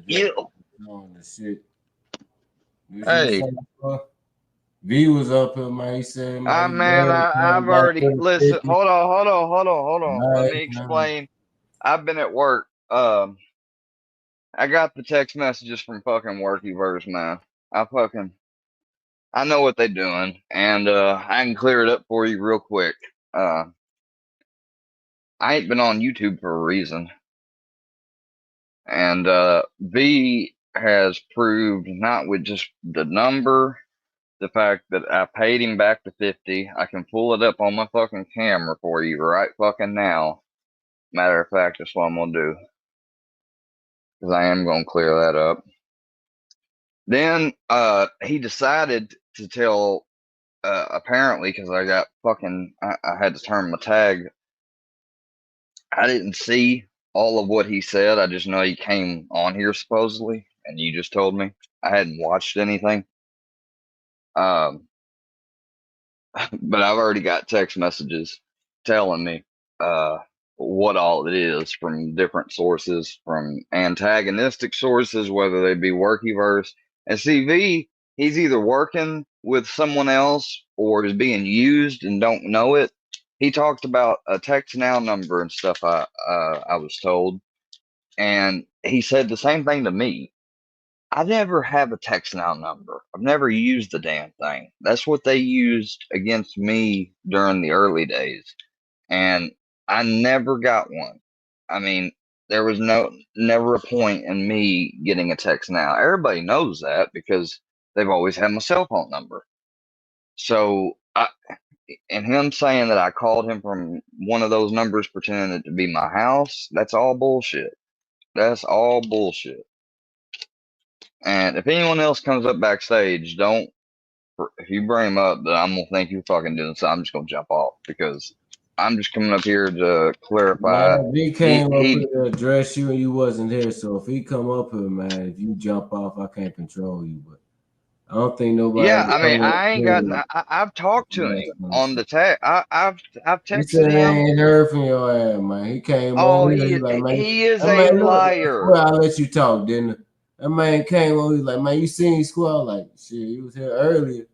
Yeah. On the shit. What you Hey, saying, bro? V was up here, man. He said, man, I he man, married, man. I've He got already listen. 50. Hold on. Let Nice, me man. explain. I've been at work. I got the text messages from fucking Workyverse, man. I know what they're doing, and I can clear it up for you real quick. Uh, I ain't been on YouTube for a reason, and V has proved not with just the number, the fact that I paid him back to 50. I can pull it up on my fucking camera for you right fucking now. Matter of fact, that's what I'm gonna do, because I am gonna clear that up. Then he decided to tell apparently, because I got fucking I had to turn my tag. I didn't see all of what he said. I just know he came on here supposedly, and you just told me. I hadn't watched anything. Um, but I've already got text messages telling me what all it is from different sources, from antagonistic sources, whether they be Workyverse. And CV, he's either working with someone else or is being used and don't know it. He talked about a text now number and stuff. I was told, and he said the same thing to me. I never have a text now number. I've never used the damn thing. That's what they used against me during the early days. And I never got one. I mean, there was never a point in me getting a text now. Everybody knows that because they've always had my cell phone number. So and him saying that I called him from one of those numbers pretending it to be my house, that's all bullshit. That's all bullshit. And if anyone else comes up backstage, don't, if you bring him up, then I'm gonna think you fucking doing something. I'm just gonna jump off because I'm just coming up here to clarify. Man, V came up here to address you and you wasn't here. So if he come up here, man, if you jump off, I can't control you. But I don't think nobody yeah, I mean, coming up I ain't got. here. I've talked to him on the text. I've He texted said I him. ain't heard from your ass, man. He came Oh, over here. He like, man, he is that a man, look, liar. well, I let you talk, didn't I? That man came over. He's like, man, you seen Squad? Like, shit, he was here earlier.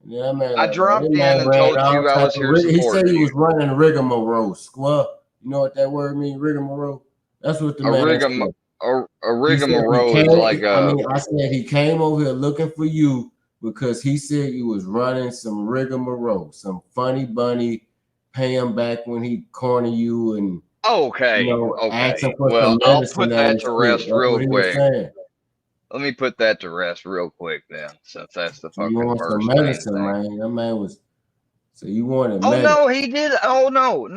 And then that man, I like, man, dropped that in man and ran told all you I type was of here He said supporting he was you. running rigmarole. Squad. You know what that word means? Rigmarole. That's what the man said. A rigmarole is like a. I said he came over here looking for you because he said you was running some rigmarole, some funny bunny, pay him back when he corner you and Okay. asking for Well, some I'll medicine put and that to shit. rest That's real what he was quick. saying. Let me put that to rest real quick then, since that's the You fucking want some first main medicine, thing. man. That man was so you wanted Oh medicine. no, he did. Oh no.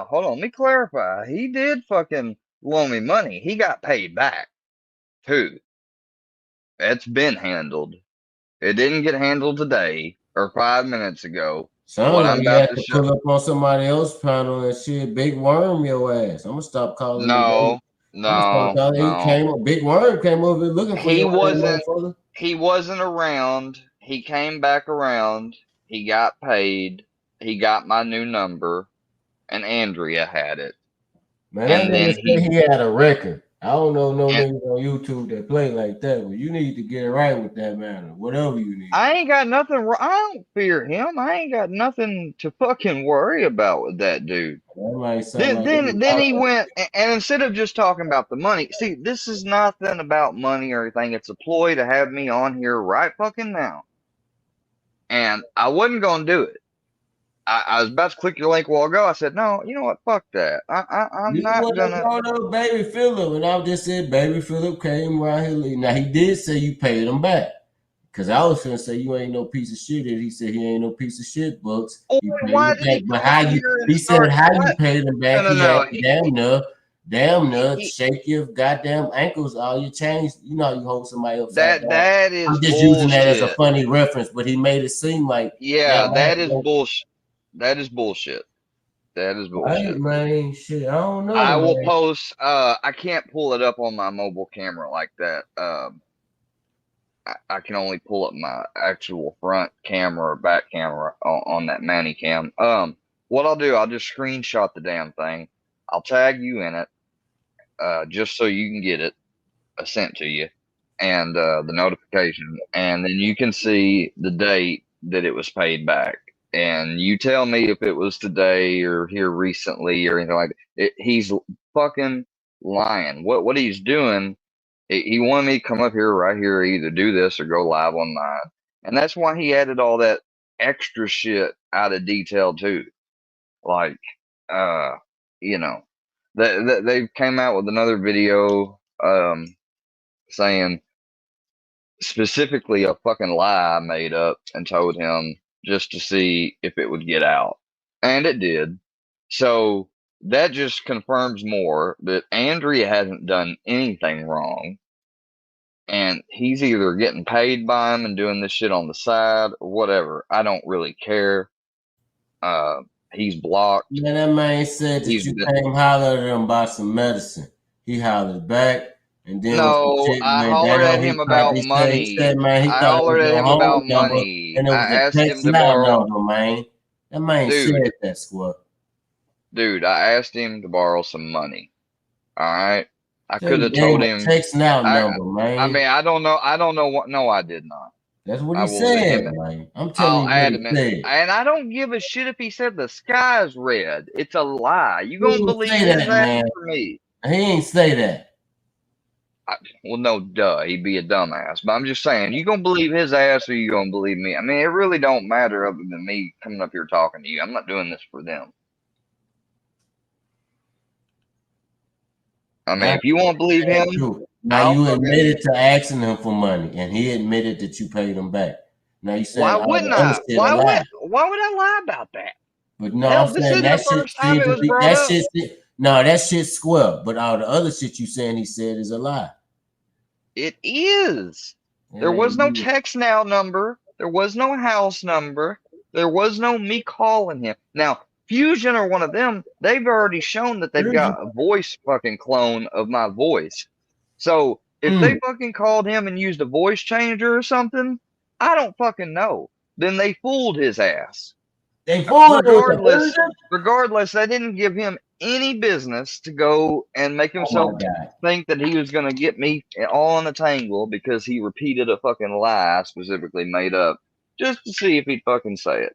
Hold on, let me clarify. He did fucking loan me money. He got paid back too. That's been handled. It didn't get handled today or 5 minutes ago. What Sound like I'm you about had to to show. pull up on somebody else's panel and shit. Big worm your ass. I'm gonna stop calling him. No, I'm gonna stop no, calling. He no. came up. Big worm came over looking for He your ass, wasn't. motherfucker. He wasn't around. He came back around. He got paid. He got my new number, and Andrea had it. Man, that And nigga then said he he had a record. I don't know no and niggas on YouTube that play like that, but you need to get it right with that man or whatever you need. I ain't got nothing. I don't fear him. I ain't got nothing to fucking worry about with that dude. That might sound Then like then then he went and instead of just talking about the money, see, this is nothing about money or anything. It's a ploy to have me on here right fucking now. And I wasn't gonna do it. I was about to click your link a while ago. I said, no, you know what? Fuck that. I'm you not want to gonna. brought up Baby Phillip, and I just said Baby Phillip came right here. Now he did say you paid him back. Cause I was gonna say you ain't no piece of shit. And he said he ain't no piece of shit, Bucks. Or He paid why him did back. he But come how on you here and he said start? how you What? paid him back, he had No. to damn near He shake your goddamn ankles, all your chains. You know how you hold somebody upside down. that is I'm just using that as a bullshit. funny reference, but he made it seem like Yeah, damn, I had that to is go. bullshit. That is bullshit. That is Right, bullshit. man. Shit, I don't know, I will man. post. I can't pull it up on my mobile camera like that. I can only pull up my actual front camera or back camera on that Mannycam. What I'll do, I'll just screenshot the damn thing. I'll tag you in it, just so you can get it. sent to you, and the notification, and then you can see the date that it was paid back. And you tell me if it was today or here recently or anything like that. He's fucking lying. What he's doing, he wanted me to come up here right here, either do this or go live online. And that's why he added all that extra shit out of detail too. Like, uh, you know, they came out with another video, saying specifically a fucking lie I made up and told him just to see if it would get out. And it did. So that just confirms more that Andrea hasn't done anything wrong. And he's either getting paid by him and doing this shit on the side or whatever. I don't really care. He's blocked. Man, that man said that you came holler at him about some medicine. He hollered back, and then No, I hollered at him about money. He said, man, he I thought hollered it was at your him home about number, money. and it was I a asked him text to now borrow. number, man. That man said that, squad. Dude, I asked him to borrow some money. All right, I Tell could you, have they told ain't a him. text now number, man. I mean, I don't know. I don't know what. No, I did not. That's what I he will said, admit. man. I'm I'll telling you what he admit. said. And I don't give a shit if he said the sky's red. It's a lie. You He gonna didn't believe say his that, ass man. for me? He ain't say that. Well, no, duh. He'd be a dumbass. But I'm just saying, you gonna believe his ass or you gonna believe me? I mean, it really don't matter other than me coming up here talking to you. I'm not doing this for them. I mean, if you want to believe him, now you admitted to asking him for money, and he admitted that you paid him back. Now you said, why wouldn't I? Why would I lie about that? But no, I'm saying that shit seems to be that shit. No, that shit's square. But all the other shit you saying he said is a lie. It is. There was no text now number. There was no house number. There was no me calling him. Now, Fusion or one of them, they've already shown that they've got a voice fucking clone of my voice. So if they fucking called him and used a voice changer or something, I don't fucking know. Then they fooled his ass. They fooled regardless, they didn't give him any business to go and make himself think that he was going to get me all in a tangle because he repeated a fucking lie I specifically made up just to see if he'd fucking say it.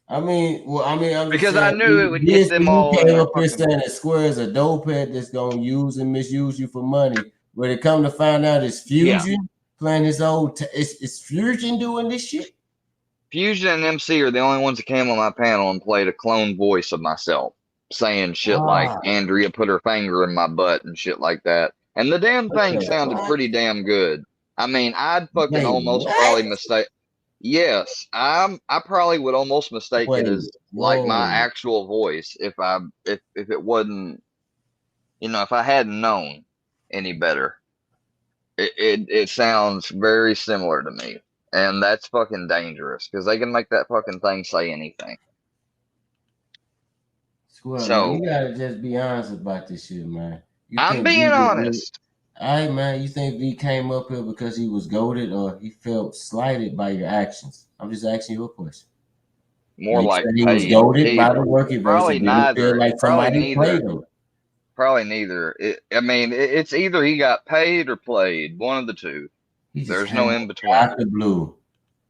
I mean, I'm because saying, I knew it would get them all. You came up here saying that Square is a dope head that's gonna use and misuse you for money. When it come to find out, it's Fusion playing his old. It's Fusion doing this shit. Fusion and MC are the only ones that came on my panel and played a clone voice of myself, saying shit like Andrea put her finger in my butt and shit like that. And the damn thing sounded pretty damn good. I mean, I'd fucking almost probably mistake. Yes, I probably would almost mistake it as like my actual voice if it wasn't, if I hadn't known any better. It sounds very similar to me, and that's fucking dangerous because they can make that fucking thing say anything. So man, you gotta just be honest about this shit, man. I'm being honest. All right, man. You think V came up here because he was goaded or he felt slighted by your actions? I'm just asking you a question. More like he was goaded by the work he probably neither. Like somebody played him. Probably neither. It's either he got paid or played. One of the two. There's no in between. Out the blue,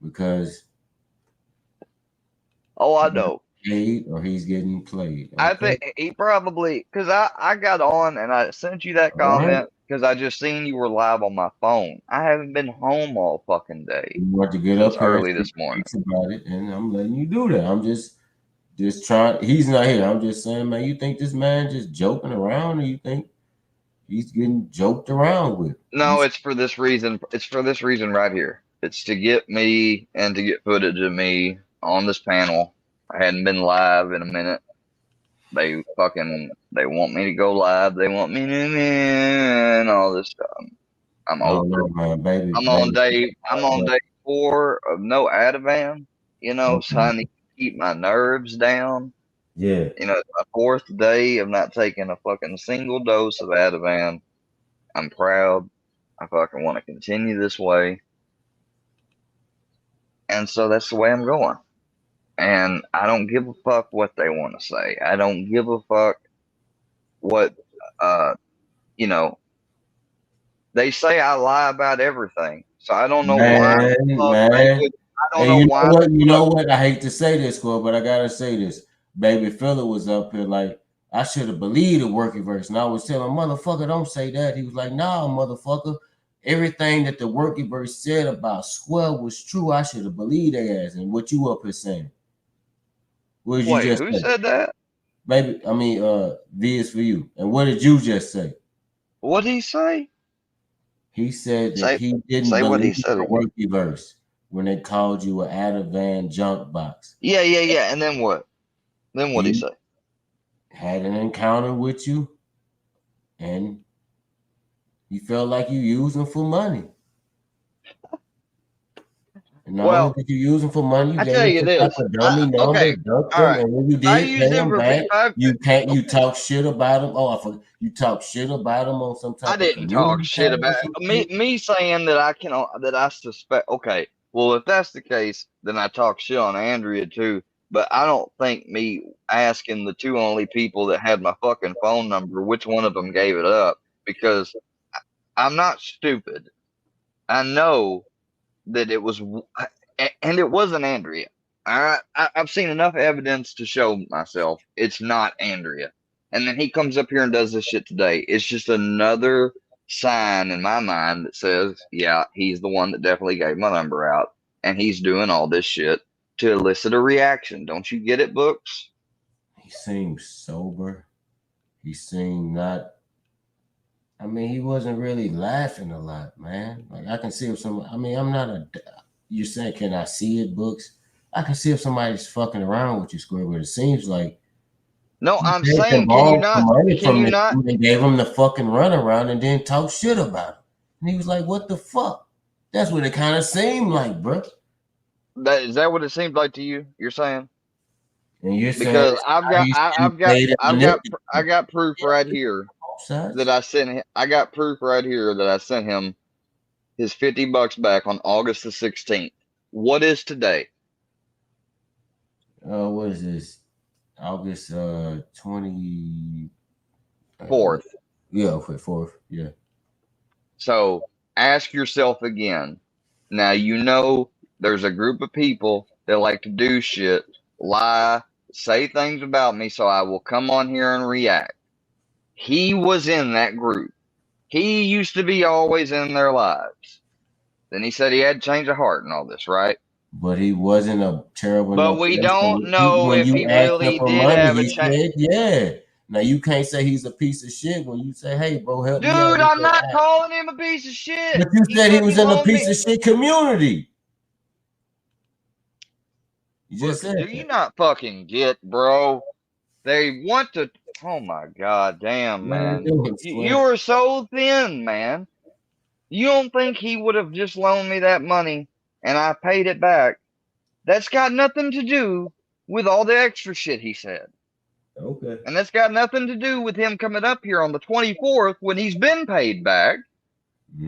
because. Oh, I know. Paid or he's getting played. Okay? I think he probably, because I got on and I sent you that comment because I just seen you were live on my phone. I haven't been home all fucking day. You want to get up early this morning about it, and I'm letting you do that. I'm just trying. He's not here. I'm just saying, man. You think this man just joking around, or you think he's getting joked around with? No, it's for this reason. It's for this reason right here. It's to get me and to get footage of me on this panel. I hadn't been live in a minute. They want me to go live. They want me to and all this stuff. I'm over. Man, baby, I'm on day 4 of no Ativan. So I need to keep my nerves down. Yeah. It's my 4th day of not taking a fucking single dose of Ativan. I'm proud. I fucking want to continue this way. And so that's the way I'm going. And I don't give a fuck what they want to say. I don't give a fuck what, They say I lie about everything, so I don't know why the fuck they Man. would. I don't Hey, know you know why what? the You fuck. know what? I hate to say this, Cole, but I gotta say this. Baby Fella was up here like, I should have believed the working verse. And I was telling motherfucker, don't say that. He was like, nah, motherfucker. Everything that the working verse said about Swell was true. I should have believed their ass. And what you up here saying? What did you Wait, just who say? said that? Baby, I mean, V is for you. And what did you just say? What did he say? He said that Say he didn't say what he believe said the again. working verse when they called you an Ativan junk box. Yeah, yeah, yeah. And then what? Then what did he He say? had an encounter with you and he felt like you used him for money. And not only Well, did you use him for money, you I gave tell him you some type this. of dummy number, Okay, ducked all him, right. and when you If I did use pay him him for back, if I you can't you okay, talk shit about him. Oh, I forgot. You talk shit about him on some I type of didn't talk community shit tab or about some me. shit. Me saying that I can that I suspect. Okay, well, if that's the case, then I talk shit on Andrea too. But I don't think me asking the two only people that had my fucking phone number which one of them gave it up because I'm not stupid. I know that it was, and it wasn't Andrea. All right, I've seen enough evidence to show myself it's not Andrea. And then he comes up here and does this shit today. It's just another sign in my mind that says, yeah, he's the one that definitely gave my number out, and he's doing all this shit to elicit a reaction. Don't you get it, Books? He seemed sober. He seemed not. I mean, he wasn't really laughing a lot, man. Like I can see if some. I mean, I'm not a. You're saying, can I see it, Books? I can see if somebody's fucking around with you, Square, but it seems like No, he I'm paid them saying, can you all the not? money Can from you the not? dude and gave him the fucking runaround and then talk shit about him. And he was like, what the fuck? That's what it kind of seemed like, bro. Is that what it seems like to you? You're saying? And you're saying Because this guy used to play that I manipulative. got proof Yeah, right here both that sides. I sent him. I got proof right here that I sent him his $50 back on August the 16th. What is today? What is this? August 20 what? Fourth. Yeah, okay, fourth. Yeah. So ask yourself again. Now you know there's a group of people that like to do shit, lie, say things about me, so I will come on here and react. He was in that group. He used to be always in their lives. Then he said he had change of heart and all this, right? But he wasn't a terrible But enough we person. don't know When if you he asked him really for did money, have a he change. said, yeah. Now you can't say he's a piece of shit when you say, hey, bro, help me out Dude, with I'm that not app. calling him a piece of shit. But you He said he said he was in a loaned piece me. of shit community. You just Books, said do you that. not fucking get, bro? They want to. Oh my god, damn, What are you man. doing, You Square? are so thin, man. You don't think he would have just loaned me that money and I paid it back? That's got nothing to do with all the extra shit he said. Okay. And that's got nothing to do with him coming up here on the 24th when he's been paid back.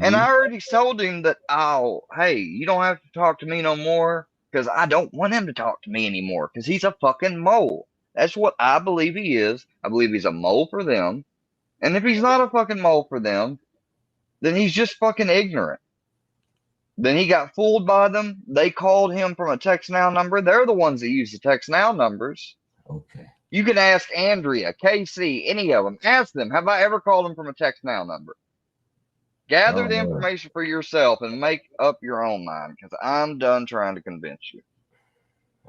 And Mm-hmm. I already told him that, oh, hey, you don't have to talk to me no more because I don't want him to talk to me anymore because he's a fucking mole. That's what I believe he is. I believe he's a mole for them. And if he's not a fucking mole for them, then he's just fucking ignorant. Then he got fooled by them. They called him from a text now number. They're the ones that use the text now numbers. Okay. You can ask Andrea, KC, any of them. Ask them, have I ever called him from a text now number? Gather the Oh, information for yourself and make up your own mind because I'm done trying to convince you.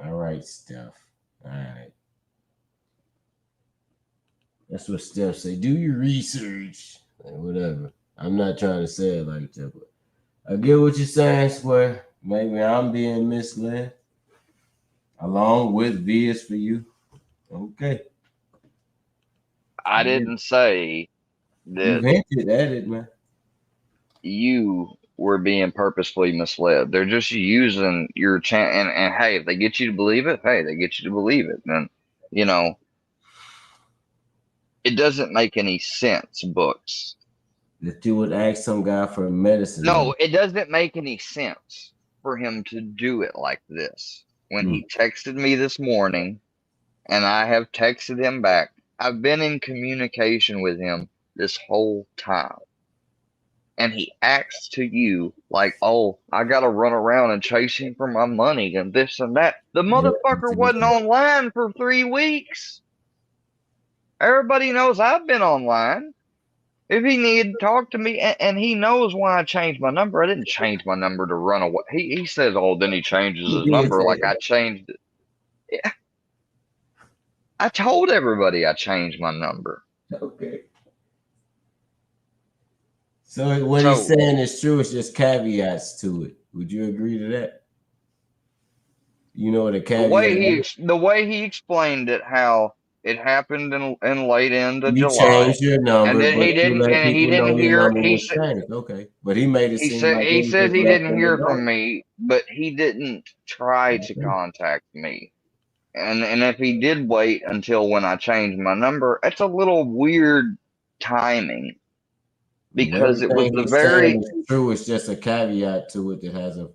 all right, Steph. All right. That's what Steph say. Do your research. Like, whatever. I'm not trying to say it like that, but I get what you're saying, Square. Maybe I'm being misled. Along with V is for you. Okay. I I get it. didn't say You that hinted at it, man. you were being purposefully misled. They're just using your chance. And hey, if they get you to believe it, hey, they get you to believe it. And, you know, it doesn't make any sense, Books. That you would ask some guy for medicine No, money. it doesn't make any sense for him to do it like this. When Hmm. he texted me this morning and I have texted him back, I've been in communication with him this whole time. and he acts to you like, oh, I gotta run around and chase him for my money and this and that. The motherfucker wasn't online for 3 weeks. Everybody knows I've been online. If he needed to talk to me, and he knows why I changed my number, I didn't change my number to run away. He says, oh, then he changes his number like I changed it. Yeah. I told everybody I changed my number. Okay. So what he's saying is true. It's just caveats to it. Would you agree to that? You know the caveat. The way he explained it, how it happened in late end of you July. Changed your number, and then but he didn't, and he didn't hear. He said, okay, but he made it seem like he says he didn't hear from me, but he didn't try to contact me. And if he did wait until when I changed my number, it's a little weird timing because it was the very true. It's just a caveat to it that has a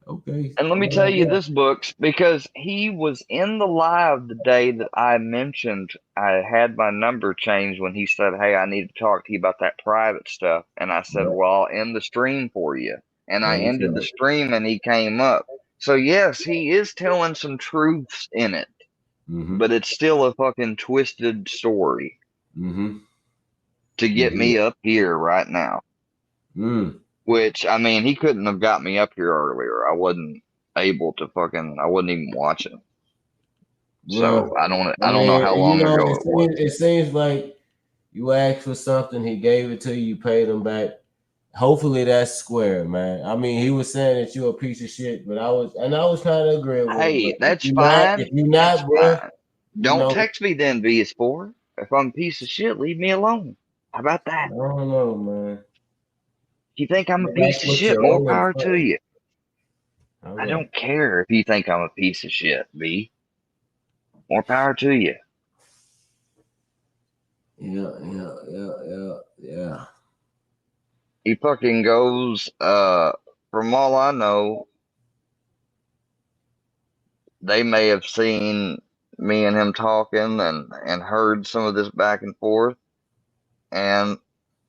okay. And let me tell you this, Books, because he was in the live the day that I mentioned I had my number changed when he said, hey, I need to talk to you about that private stuff. And I said, well, I'll end the stream for you. And I ended the stream and he came up. So, yes, he is telling some truths in it, but it's still a fucking twisted story to get me up here right now. Which, I mean, he couldn't have got me up here earlier. I wasn't able to I wasn't even watching. So I don't know how long ago it was. It seems like you asked for something, he gave it to you, you paid him back. Hopefully that's square, man. I mean, he was saying that you're a piece of shit, but I was kind of agreeing with him. Hey, that's fine. If you're not, bro, don't text me then, VS4. If I'm a piece of shit, leave me alone. How about that? I don't know, man. You think I'm a piece of shit? More power to you. I don't care if you think I'm a piece of shit, V. More power to you. Yeah. He fucking goes, from all I know, they may have seen me and him talking and heard some of this back and forth. And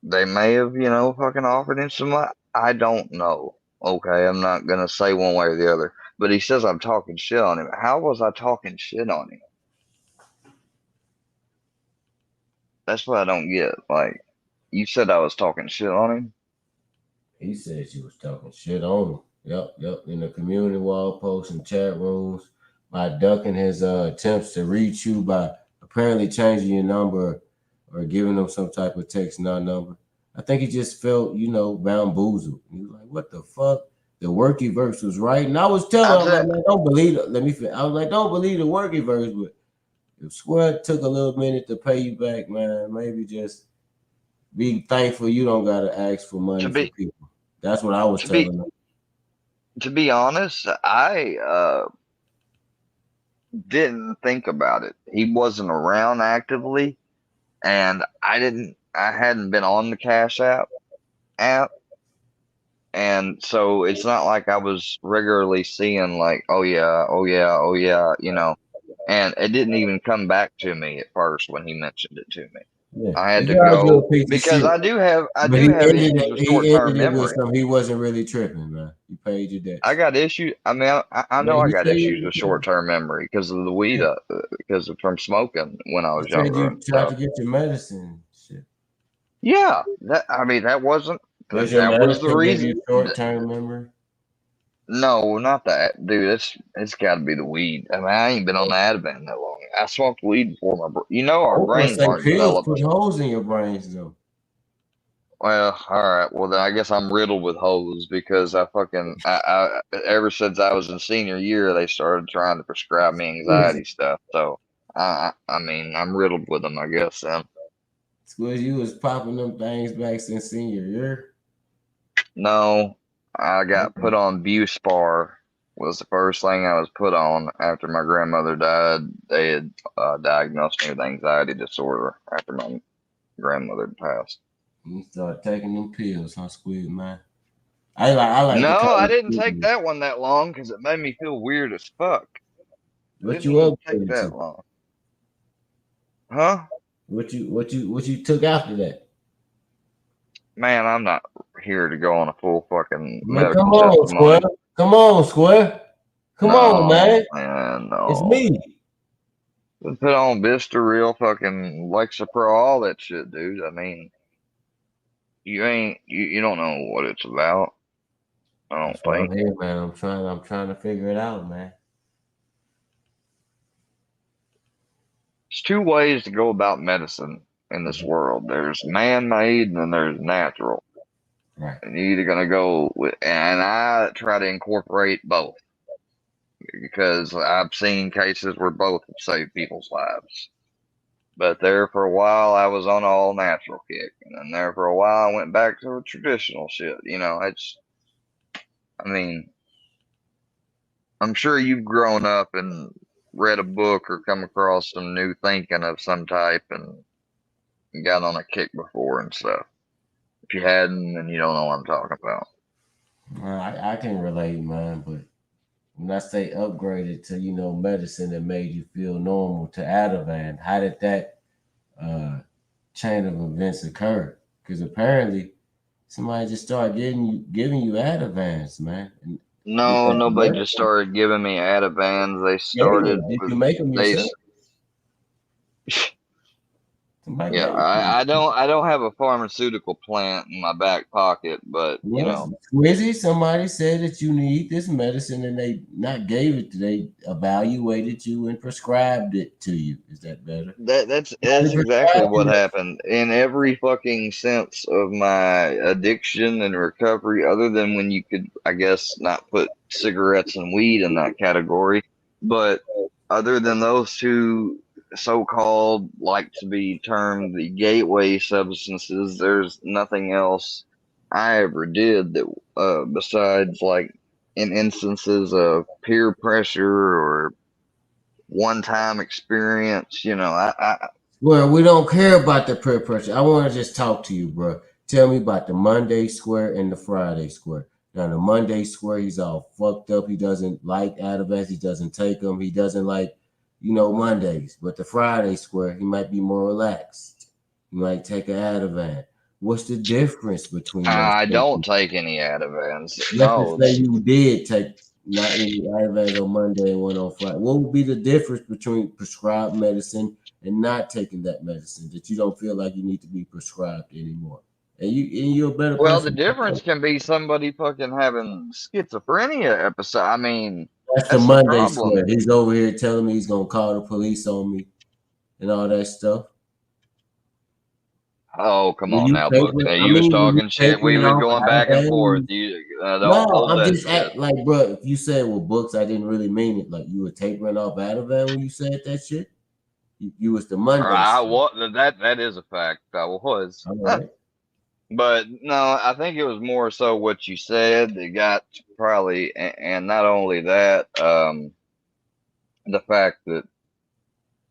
they may have, fucking offered him some money. I don't know. Okay, I'm not gonna say one way or the other. But he says I'm talking shit on him. How was I talking shit on him? That's what I don't get. Like, you said I was talking shit on him? He said you was talking shit on him. Yep. In the community wall posts and chat rooms by ducking his attempts to reach you by apparently changing your number or giving him some type of text number. I think he just felt, bamboozled. He was like, what the fuck? The worky verse was right. And I was telling him, like, don't believe it. I was like, don't believe the worky verse, but if Square took a little minute to pay you back, man, maybe just be thankful you don't gotta ask for money for people. That's what I was telling him. To be honest, I didn't think about it. He wasn't around actively, and I hadn't been on the Cash App, and so it's not like I was regularly seeing like, oh yeah, and it didn't even come back to me at first when he mentioned it to me. Yeah. I had to go because I do have issues with short-term memory. He wasn't really tripping, man. He paid you that. I got issues. I mean, I know I got issues with short-term memory because of the weed, because from smoking when I was younger. You tried to get your medicine. Shit. Yeah, that wasn't. That was the reason. Short-term memory. No, not that, dude. It's got to be the weed. I mean, I ain't been on the Ativan that long. I smoked weed before our brains aren't developed. Put holes in your brains, though. Well, all right. Well, then I guess I'm riddled with holes because I ever since I was in senior year, they started trying to prescribe me anxiety stuff. So, I mean, I'm riddled with them, I guess. Squid, you was popping them things back since senior year? No. I got put on Buspar was the first thing I was put on after my grandmother died. They had diagnosed me with anxiety disorder after my grandmother passed. You start taking them pills, huh, Squid, man? I like. No, I didn't take that one that long because it made me feel weird as fuck. What you up to? Take that long? Huh? What you took after that? Man, I'm not here to go on a full fucking Man, come medical on, Square. testimony. Come on, Square. Come on, No, man. man, It's no. me. Put on Vistaril, fucking Lexapro, all that shit, dude. I mean, you don't know what it's about. I don't That's why I'm think. here, man. I'm trying to figure it out, man. There's two ways to go about medicine in this world. There's man-made and then there's natural. Right. And you're either gonna go with, and I try to incorporate both because I've seen cases where both have saved people's lives. But there for a while, I was on all natural kick, and then there for a while, I went back to traditional shit. I mean, I'm sure you've grown up and read a book or come across some new thinking of some type and got on a kick before and stuff. If you hadn't, then you don't know what I'm talking about. I can relate, man, but when I say upgraded to, medicine that made you feel normal to Ativan, how did that uh, chain of events occur? Because apparently somebody just started giving you Ativans, man. And with No, that nobody just medicine, started giving me Ativans. They yeah, started did with you make them they. yourself? Somebody Yeah, gave them to you. I don't have a pharmaceutical plant in my back pocket, but Yes, Squizzy, somebody said that you need this medicine and they not gave it to they evaluated you and prescribed it to you. Is that better? that's Somebody exactly prescribed what you happened in every fucking sense of my addiction and recovery, other than when you could, I guess, not put cigarettes and weed in that category. But other than those two so-called, like to be termed the gateway substances, there's nothing else I ever did that besides like in instances of peer pressure or one-time experience. Well, we don't care about the peer pressure. I want to just talk to you, bro. Tell me about the Monday square and the Friday square. Now, the Monday square, he's all fucked up. He doesn't like Advance. He doesn't take them. He doesn't like, Mondays. But the Friday square, he might be more relaxed. He might take an Advance. What's the difference between those I two don't people? take any Ativans. Let's just No, say you did take not any Advance on Monday and one on Friday. What would be the difference between prescribed medicine and not taking that medicine that you don't feel like you need to be prescribed anymore? And you're a better well, the person. difference can be somebody fucking having schizophrenia episode. I mean, That's the that's the Monday square. problem. He's over here telling me he's gonna call the police on me and all that stuff. Oh, come When on you now, Books. tapering, Now I you was mean, when you talking shit. We tapering was off going back and forth. Ativan, You no, don't hold I'm that just shit. act like, bro. If you said well, books, I didn't really mean it. Like you were tapering off Ativan when you said that shit. You was the Or Monday I square. what that is a fact. I was. All right. But no, I think it was more so what you said that got probably, and not only that, the fact that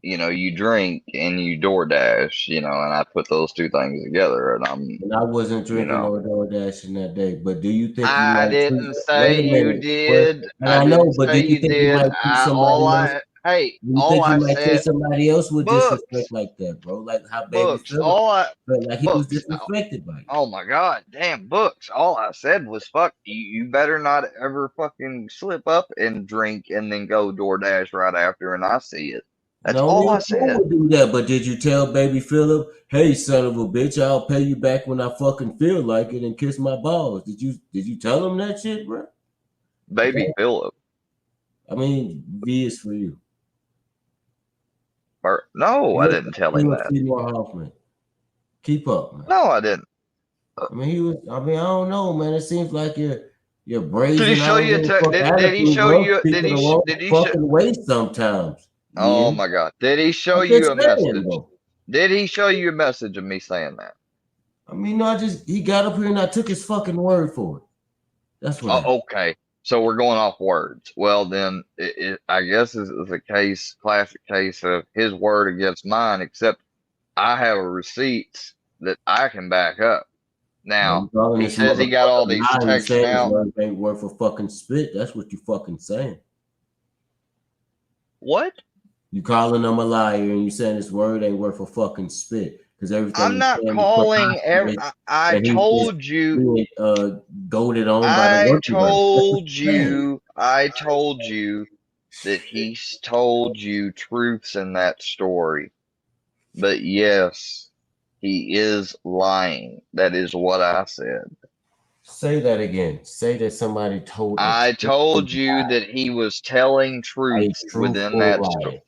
you drink and you DoorDash, and I put those two things together, and And I wasn't you drinking know, or DoorDashing that day. But do you think you I might treat? didn't Wait say a you minute. Well, did. and I I didn't know, but do say you you think you did. might treat somebody else? Do you All think you I might treat said, somebody else with disrespect books, like that, bro? Like how Baby books, Phillip felt like he was books. disrespected by you. Oh my God, damn books. All I said was fuck you better not ever fucking slip up and drink and then go DoorDash right after and I see it. That's No, me all I and you said. would do that. But did you tell Baby Phillip, hey, son of a bitch, I'll pay you back when I fucking feel like it and kiss my balls? Did you tell him that shit, bro? Baby Philip. I mean, V is for you. No, I Yes, didn't tell he him was that. Seymour Hoffman. Keep up, man. No, I didn't. I mean, he was. I mean, I don't know, man. It seems like you're Did he brazen. I show don't you give a fuck did he attitude, show bro. you People the wrong did he show fucking way sometimes. Oh Yeah, my God. Did he show I'm just you a saying, message? though. Did he show you a message of me saying that? I mean, no, he got up here and I took his fucking word for it. That's what happened. Oh, okay. So we're going off words. Well, then I guess this is a classic case of his word against mine, except I have receipts that I can back up. Now Now, you calling he this says he got motherfucker all a these lie? You texts saying his out. word ain't worth a fucking spit? That's what you fucking saying. What? You calling him a liar and you saying his word ain't worth a fucking spit. because everything I'm he's not saying is calling every. preposterous, I and he's just told you. being goaded on by the workers. That's what you're saying. I told you that he's told you truths in that story. But yes, he is lying. That is what I said. Say that again. Say that somebody told a I truthful told you lie. that he was telling A truths within truthful that story. lie.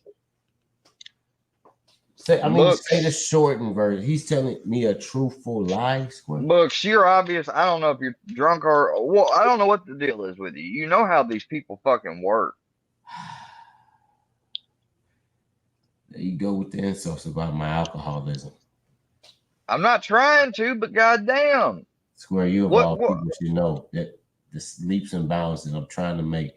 Say the Books, shortened version. He's telling me a truthful lie, Square. books, you're obvious. I don't know if you're drunk or well, I don't know what the deal is with you. You know how these people fucking work. There you go with the insults about my alcoholism. I'm not trying to, but goddamn. Square, you of What all people should know that the leaps and bounds that I'm trying to make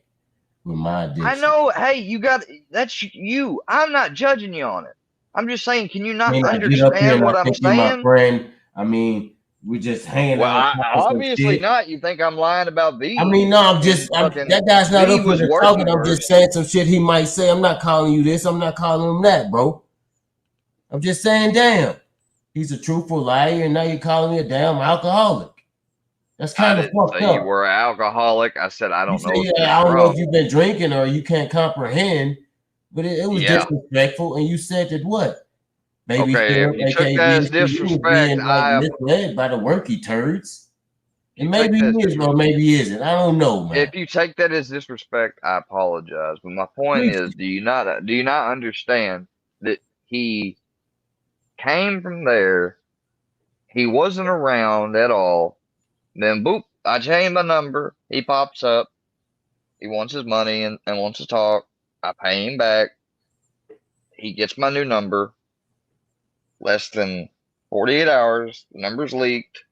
with my addiction. I know, hey, you got that's you. I'm not judging you on it. I'm just saying, can you not understand what I'm saying? My friend, I mean, we just hanging Well, out. obviously not. You think I'm lying about V? I mean, no, that guy's not V up for was the working talking. I'm just saying some shit he might say. I'm not calling you this. I'm not calling him that, bro. I'm just saying, damn, he's a truthful liar, and now you're calling me a damn alcoholic. That's kind of fucked up. You were an alcoholic. I said I don't know. I don't know if you've been drinking or you can't comprehend, but it was disrespectful. And you said that what? Baby, okay, if you took that as disrespect, being misled by the worky turds. And maybe he is, or maybe he isn't. I don't know, man. If you take that as disrespect, I apologize. But my point is, do you not understand that he came from there? He wasn't around at all. Then boop, I change my number. He pops up. He wants his money and wants to talk. I pay him back. He gets my new number. Less than 48 hours, the number's leaked.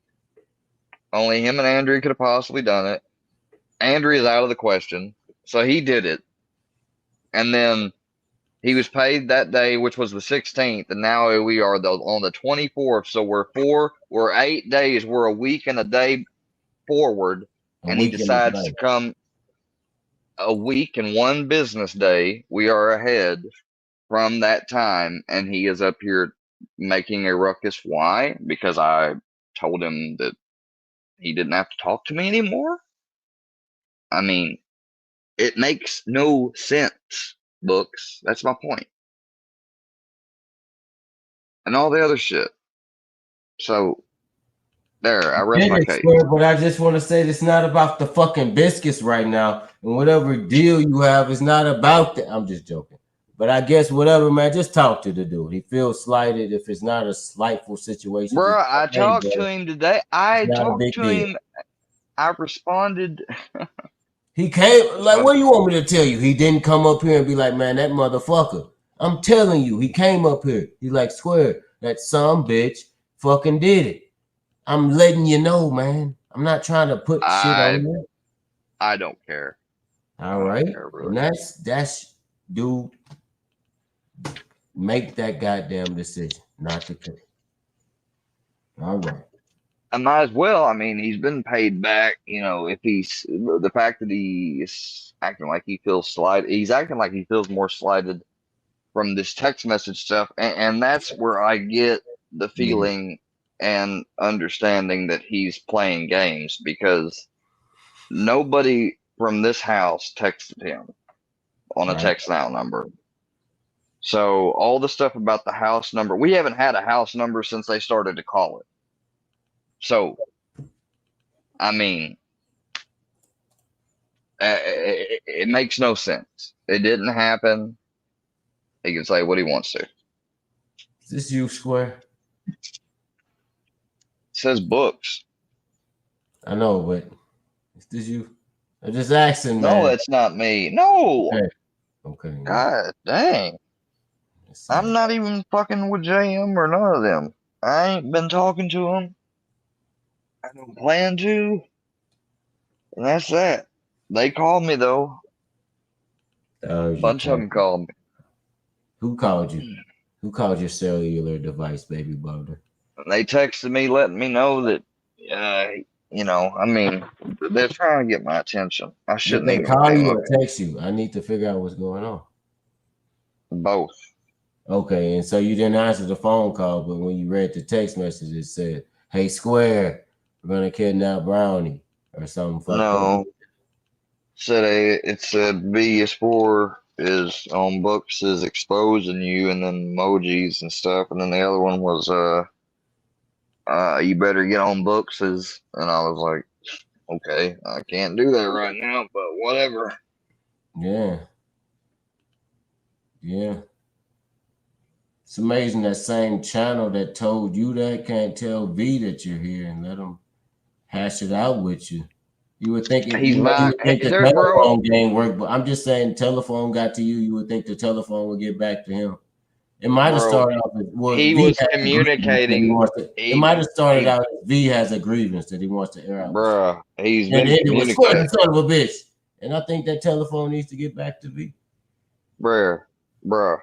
Only him and Andrea could have possibly done it. Andrea's out of the question, so he did it. And then he was paid that day, which was the 16th, and now we are on the 24th. So we're 8 days, we're a week and a day forward, and he decides to come a week and one business day. We are ahead from that time, and he is up here making a ruckus. Why? Because I told him that he didn't have to talk to me anymore. I mean, it makes no sense, books. That's my point. And all the other shit. So, there, I rest my case. But I just want to say it's not about the fucking biscuits right now. And whatever deal you have is not about that. I'm just joking. But I guess whatever, man, just talk to the dude. He feels slighted if it's not a slightful situation. Bro, I talked to him today. I talked to him. I responded. He came, like, what do you want me to tell you? He didn't come up here and be like, man, that motherfucker. I'm telling you, he came up here. He's like, Square, that some bitch fucking did it. I'm letting you know, man. I'm not trying to put shit on you. I don't care. All right. And that's dude. Make that goddamn decision, not to pay. All right. I might as well. I mean, he's been paid back. You know, if he's the fact that he is acting like he feels slighted, he's acting like he feels more slighted from this text message stuff, and that's where I get the feeling and understanding that he's playing games, because nobody from this house texted him on a text now number. So all the stuff about the house number, we haven't had a house number since they started to call it. So, I mean, it makes no sense. It didn't happen. He can say what he wants to. Is this you, Square? It says books. I know, but is this you? I'm just asking, man. No, it's not me. No. Okay. God dang. I'm not even fucking with JM or none of them. I ain't been talking to them. I don't plan to. And that's that. They called me, though. A bunch of them called me. Who called you? Who called your cellular device, baby brother? They texted me letting me know that, you know, I mean, they're trying to get my attention. I shouldn't even call you or text you. I need to figure out what's going on. Both. Okay, and so you didn't answer the phone call, but when you read the text message, it said, "Hey, Square, we're gonna kidnap Brownie," or something fucked up. No, it said B is for is on books is exposing you, and then emojis and stuff, and then the other one was you better get on books is, and I was like, okay, I can't do that right now, but whatever. Yeah, yeah. It's amazing that same channel that told you that can't tell V that you're here and let them hash it out with you. You would think it, He's you my would think the there, bro, telephone game worked, but I'm just saying, telephone got to you. You would think the telephone would get back to him. It might have bro. started off as well. He V was has a grievance that he communicating. wants to. It He might have started he, out as V has a grievance that he wants to air out with you. bruh. He's And been then it was Square, communicating, you son of a bitch. And I think that telephone needs to get back to V. bruh, bruh.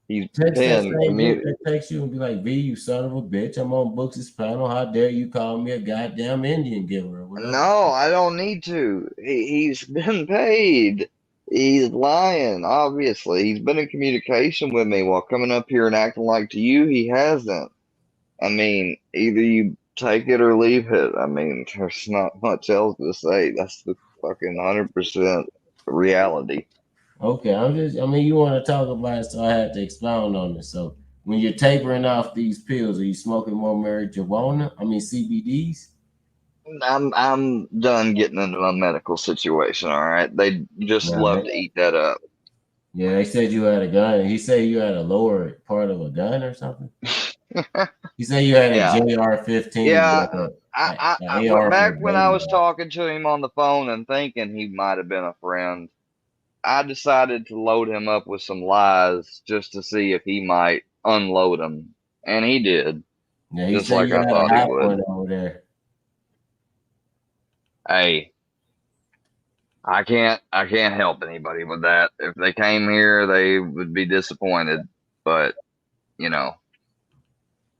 He's Text that been same bitch communicating. that texts you and be like, V, you son of a bitch. I'm on Books' panel. How dare you call me a goddamn Indian giver or whatever. No, I don't need to. He's been paid. He's lying, obviously. He's been in communication with me while coming up here and acting like to you he hasn't. I mean, either you take it or leave it. I mean, there's not much else to say. That's the fucking 100% reality. Okay, I mean, you want to talk about it, so I had to expound on it. So, when you're tapering off these pills, are you smoking more marijuana? I mean, CBDs? I'm done getting into a medical situation, all right? They just love Right. to eat that up. Yeah, they said you had a gun. He said you had a lower part of a gun or something. He said you had a Yeah. JR-15, Yeah, like a AR for back a when I baby. was talking to him on the phone and thinking he might have been a friend, I decided to load him up with some lies just to see if he might unload them. And he did, Yeah, he just said like you I had a thought he hot would. one over there. Hey, I can't help anybody with that. If they came here, they would be disappointed. But, you know,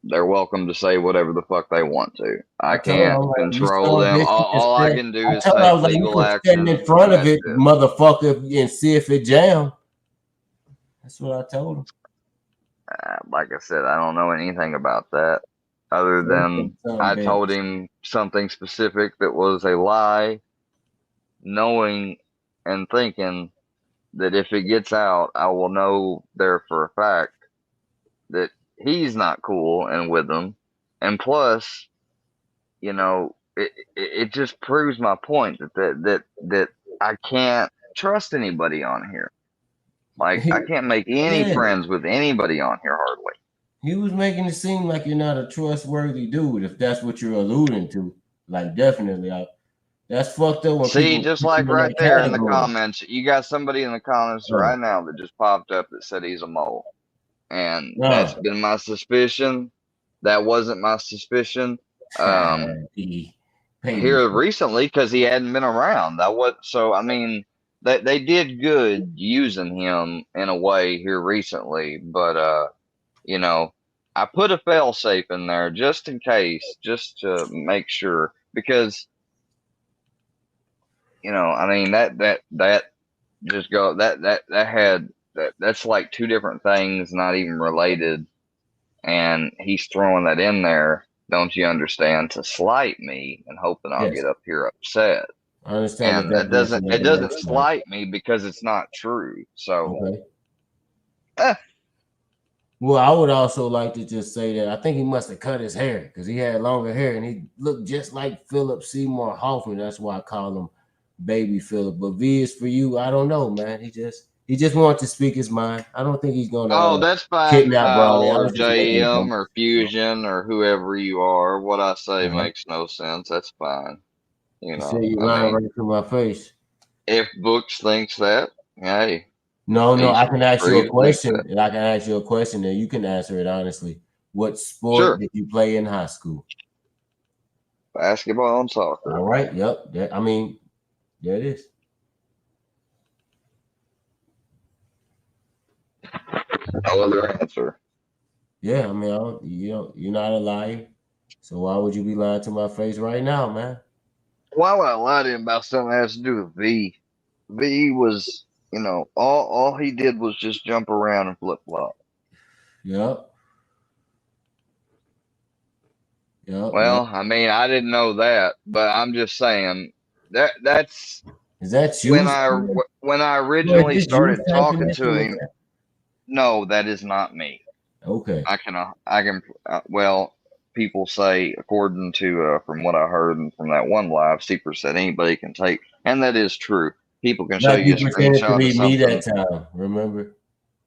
they're welcome to say whatever the fuck they want to. I I told her, can't I'm like, you control son of a them. bitch, you can All I stand. can do I is told her, I take was like, you legal can stand action, in front and of that's it, it. motherfucker, and see if it jam. That's what I told him. Like I said, I don't know anything about that other than Son I of a told bitch. him something specific that was a lie, knowing and thinking that if it gets out, I will know there for a fact that he's not cool and with them. And plus, it just proves my point that I can't trust anybody on here. Like I can't make any Yeah, friends with anybody on here hardly. he was making it seem like you're not a trustworthy dude, if that's what you're alluding to. Like, definitely. That's fucked up when See, people just put like you in right that there in the category. comments, you got somebody in the comments Uh, right now that just popped up that said he's a mole. And that's uh, been my suspicion. That wasn't my suspicion. he paid me Here for it. recently because he hadn't been around. That was so. I mean, they did good using him in a way here recently, but you know, I put a fail safe in there just in case, just to make sure, because I mean that just go that had that's like two different things, not even related, and he's throwing that in there. Don't you understand? To slight me and hoping I'll Yes, get up here upset. I understand the And that doesn't definition of it the doesn't word slight. slight me because it's not true. So Okay. eh, Well, I would also like to just say that I think he must have cut his hair because he had longer hair and he looked just like Philip Seymour Hoffman. That's why I call him Baby Philip. But V is for you. I don't know, man. He just wanted to speak his mind. I don't think he's gonna oh, that's fine, kidnap Kyle Brownie. I or was just making a JM joke. or Fusion or whoever you are. What I say Uh-huh. makes no sense. That's fine. You say you I lying mean, right to my face. if Books thinks that, hey, No, no, I he's can ask you free a to think question, that. and I can ask you a question, and you can answer it honestly. What sport Sure, did you play in high school? basketball and soccer. All right, yep. I mean, there it is. No other answer. Yeah, I mean, you're not a liar. So why would you be lying to my face right now, man? Why would I lie to him about something that has to do with V? V was, all he did was just jump around and flip flop. Yep. Yep. Well, I mean, I didn't know that, but I'm just saying that's Is that you? when I Boy, originally this you started typing talking that to in the him. chat? No, that is not me. Okay. I can. Well, people say, according to from what I heard and from that one live, Secret said anybody can take, and that is true. People can show Like you you a pretended to screenshot of be me something. that time, remember?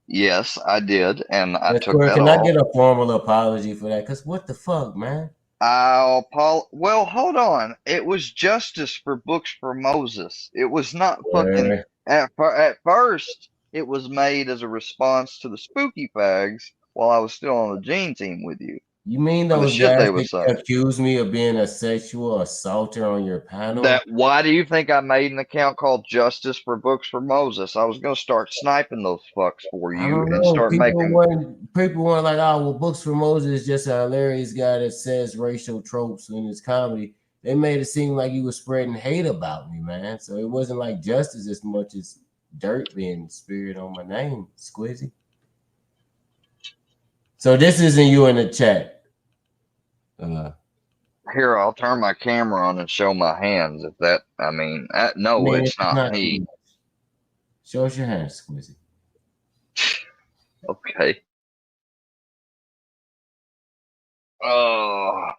Yes, I did, and I That's took where that can I off. get a formal apology for that? Cause what the fuck, man? Well, hold on. It was Justice for Books for Moses. It was not fucking. Where At first, it was made as a response to the Spooky Fags while I was still on the Gene team with you you mean for the those shit guys they would that say. accused me of being a sexual assaulter on your panel? That why do you think I made an account called Justice for Books for Moses? I was gonna start sniping those fucks for I you don't and know. start making. People weren't like, oh well, Books for Moses is just a hilarious guy that says racial tropes in his comedy. They made it seem like you were spreading hate about me, man. So it wasn't like justice as much as dirt being spirit on my name, Squizzy. So this isn't you in the chat. Here, I'll turn my camera on and show my hands. If that, I mean, no, Man, it's it's not not too me. much. Show us your hands, Squizzy. Okay. Oh,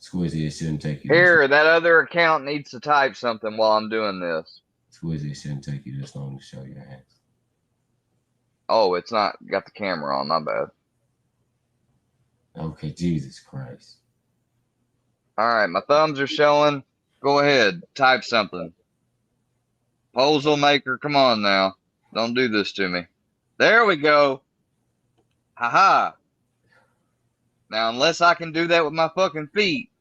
Squizzy, it shouldn't take you this long. here, that other account needs to type something while I'm doing this. Squizzy, it shouldn't take you this long to show your hands. Oh, it's not got the camera on. My bad. Okay, Jesus Christ. All right, my thumbs are showing. Go ahead, type something. Puzzle maker, come on now. Don't do this to me. There we go. Haha. Now, unless I can do that with my fucking feet.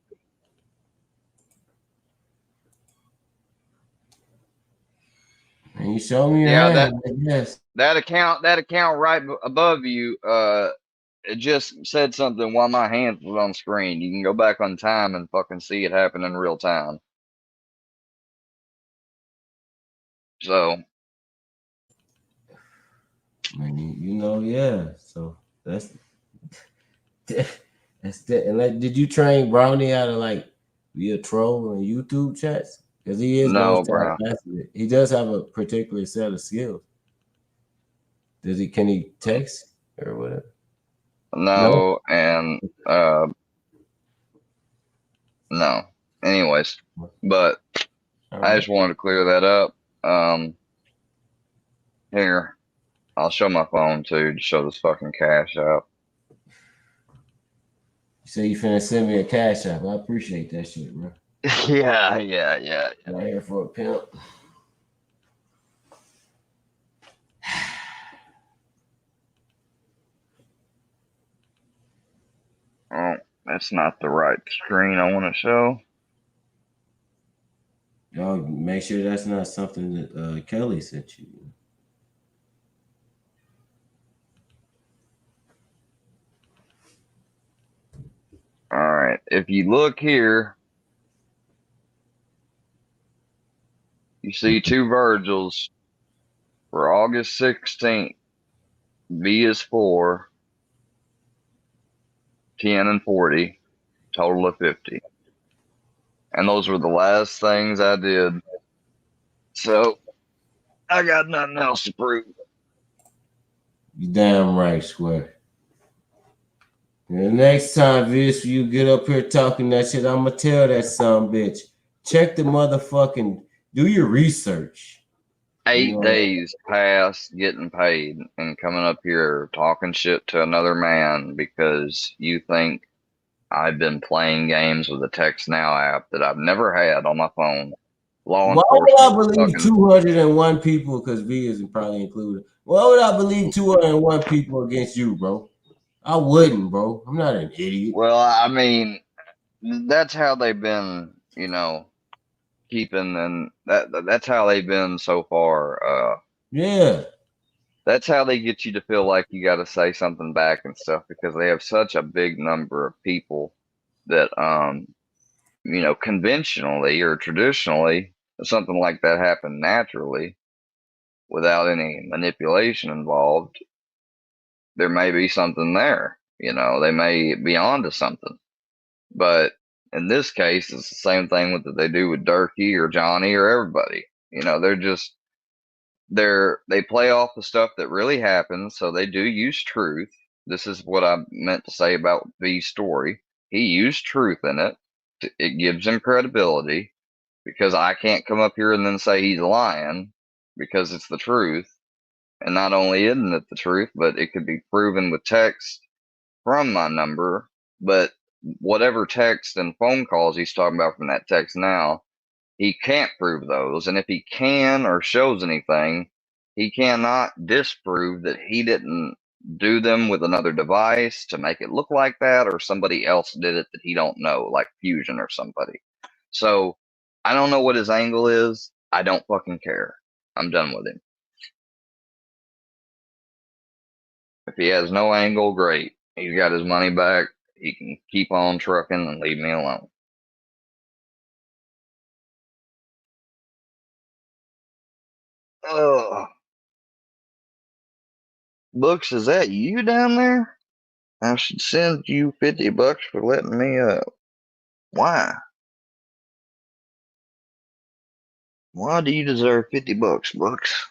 And you show me your Yeah, hand, I guess. that account right above you, it just said something while my hands was on screen. You can go back on time and fucking see it happen in real time. So, I mean, you know, yeah. So that's that's that. And like, did you train Brownie how to like be a troll in YouTube chats? Because he is no, most time bro. mastered. He does have a particular set of skills. Does he? Can he text or whatever? No. No, and no. Anyways, but All I right. just wanted to clear that up. Here, I'll show my phone too to show this fucking cash out. You say you finna send me a cash app. I appreciate that shit, bro. Yeah. Not here for a pimp. Oh, that's not the right screen I want to show. Y'all make sure that's not something that Kelly sent you. All right. If you look here, you see two Virgils for August 16th. V is 4, 10 and 40, total of 50. And those were the last things I did. So I got nothing else to prove. You damn right, swear. And the next time, Vince, you get up here talking that shit, I'ma tell that son bitch. Check the motherfucking, do your research. 8 days past getting paid and coming up here talking shit to another man because you think I've been playing games with the Text Now app that I've never had on my phone. Law Why would I enforcement believe fucking 201 people, because V isn't probably included? Why would I believe 201 people against you, bro? I wouldn't, bro. I'm not an idiot. Well, I mean, that's how they've been, keeping, and that's how they've been so far. Yeah. That's how they get you to feel like you got to say something back and stuff because they have such a big number of people that conventionally or traditionally, something like that happened naturally without any manipulation involved, there may be something there. They may be onto something. But in this case, it's the same thing with that they do with Durkee or Johnny or everybody. They play off the stuff that really happens, so they do use truth. This is what I meant to say about V's story. He used truth in it. It gives him credibility because I can't come up here and then say he's lying because it's the truth. And not only isn't it the truth, but it could be proven with text from my number. But whatever text and phone calls he's talking about from that text now, he can't prove those. And if he can or shows anything, he cannot disprove that he didn't do them with another device to make it look like that, or somebody else did it that he don't know, like Fusion or somebody. So I don't know what his angle is. I don't fucking care. I'm done with him. If he has no angle, great. He's got his money back. He can keep on trucking and leave me alone. Ugh. Books, is that you down there? I should send you $50 for letting me up. Why? Why do you deserve $50, Books?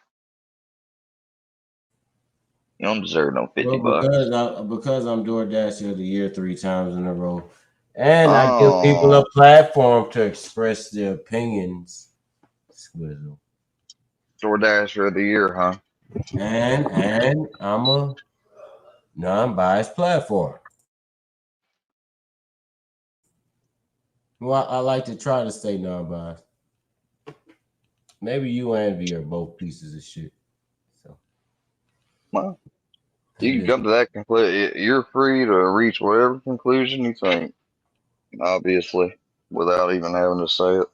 You don't deserve no $50. Well, because I'm DoorDash of the year 3 times in a row, and I give people Oh, a platform to express their opinions. Squizzle. DoorDasher of the year, huh? And I'm a non-biased platform. Well, I like to try to stay non-biased. Maybe you and V are both pieces of shit. So, Well, you can come to that conclusion. You're free to reach whatever conclusion you think, obviously, without even having to say it.